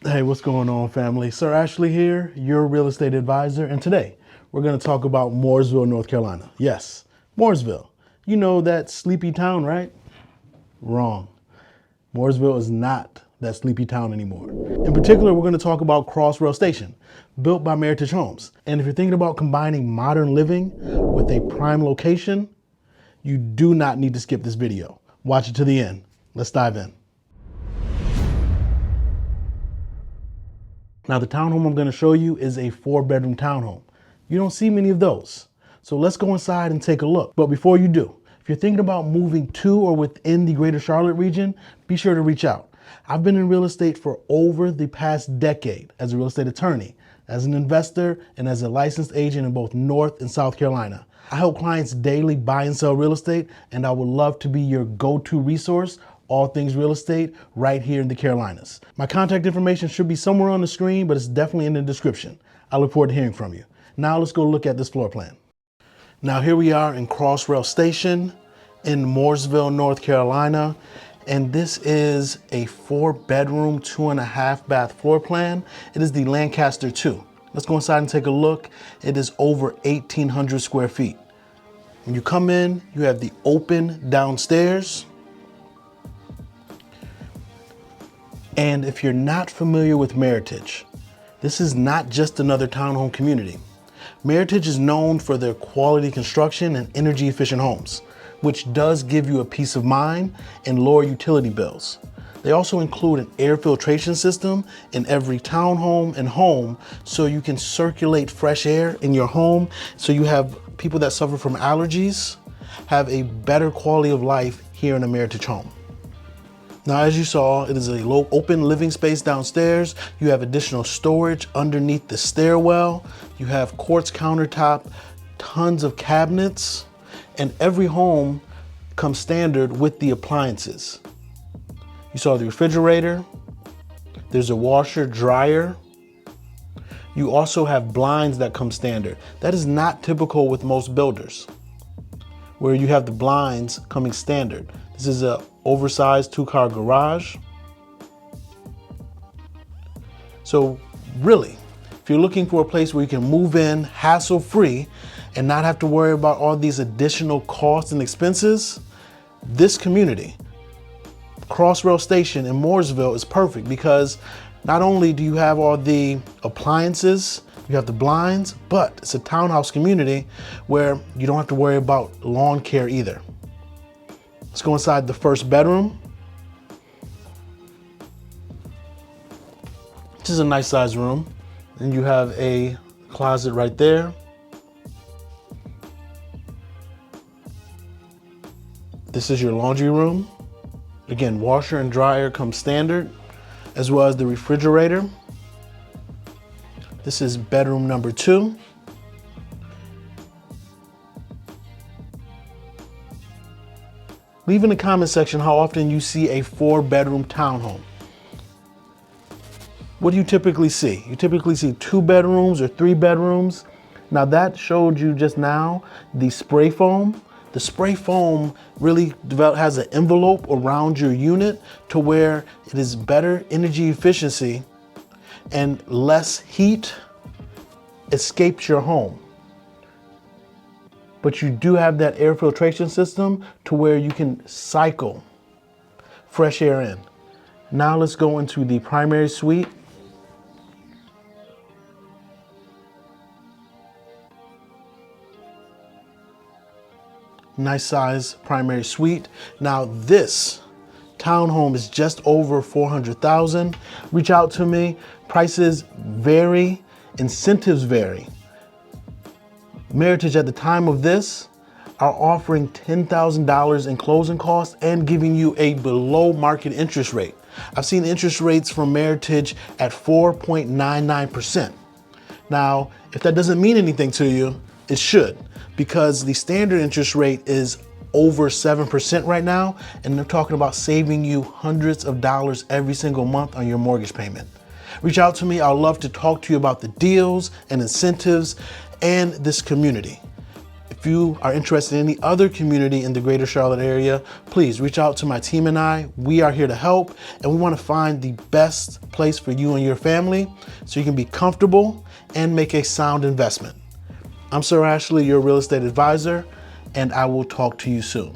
Hey, what's going on, family? Sir Ashley here, your real estate advisor, and today we're going to talk about Mooresville, North Carolina. Yes, Mooresville. You know that sleepy town, right? Wrong. Mooresville is not that sleepy town anymore. In particular, we're going to talk about Crossrail Station, built by Meritage Homes. And if you're thinking about combining modern living with a prime location, you do not need to skip this video. Watch it to the end. Let's dive in. Now, the townhome I'm going to show you is a 4-bedroom townhome. You don't see many of those. So let's go inside and take a look. But before you do, if you're thinking about moving to or within the greater Charlotte region, be sure to reach out. I've been in real estate for over the past decade as a real estate attorney, as an investor, and as a licensed agent in both North and South Carolina. I help clients daily buy and sell real estate, and I would love to be your go-to resource, all things real estate, right here in the Carolinas. My contact information should be somewhere on the screen, but it's definitely in the description. I look forward to hearing from you. Now let's go look at this floor plan. Now here we are in Crossrail Station in Mooresville, North Carolina. And this is a 4-bedroom, 2.5 bath floor plan. It is the Lancaster 2. Let's go inside and take a look. It is over 1,800 square feet. When you come in, you have the open downstairs. And if you're not familiar with Meritage, this is not just another townhome community. Meritage is known for their quality construction and energy efficient homes, which does give you a peace of mind and lower utility bills. They also include an air filtration system in every townhome and home so you can circulate fresh air in your home so you have people that suffer from allergies have a better quality of life here in a Meritage home. Now, as you saw, it is a low open living space downstairs. You have additional storage underneath the stairwell. You have quartz countertop, tons of cabinets, and every home comes standard with the appliances. You saw the refrigerator. There's a washer, dryer. You also have blinds that come standard. That is not typical with most builders, where you have the blinds coming standard. This is a oversized 2-car garage. So really, if you're looking for a place where you can move in hassle-free and not have to worry about all these additional costs and expenses, this community, Crossrail Station in Mooresville, is perfect because not only do you have all the appliances, you have the blinds, but it's a townhouse community where you don't have to worry about lawn care either. Let's go inside the first bedroom. This is a nice sized room. And you have a closet right there. This is your laundry room. Again, washer and dryer come standard, as well as the refrigerator. This is bedroom number 2. Leave in the comment section how often you see a 4-bedroom townhome. What do you typically see? You typically see 2 bedrooms or 3 bedrooms. Now that showed you just now the spray foam. The spray foam really has an envelope around your unit to where it is better energy efficiency and less heat escapes your home. But you do have that air filtration system to where you can cycle fresh air in. Now let's go into the primary suite. Nice size primary suite. Now this townhome is just over $400,000. Reach out to me. Prices vary, incentives vary. Meritage at the time of this are offering $10,000 in closing costs and giving you a below market interest rate. I've seen interest rates from Meritage at 4.99%. Now, if that doesn't mean anything to you, it should, because the standard interest rate is over 7% right now, and they're talking about saving you hundreds of dollars every single month on your mortgage payment. Reach out to me. I'd love to talk to you about the deals and incentives and this community. If If you are interested in any other community in the greater Charlotte area, please reach out to my team and I. We are here to help, and we want to find the best place for you and your family so you can be comfortable and make a sound investment. I'm Sir Ashley, your real estate advisor, and I will talk to you soon.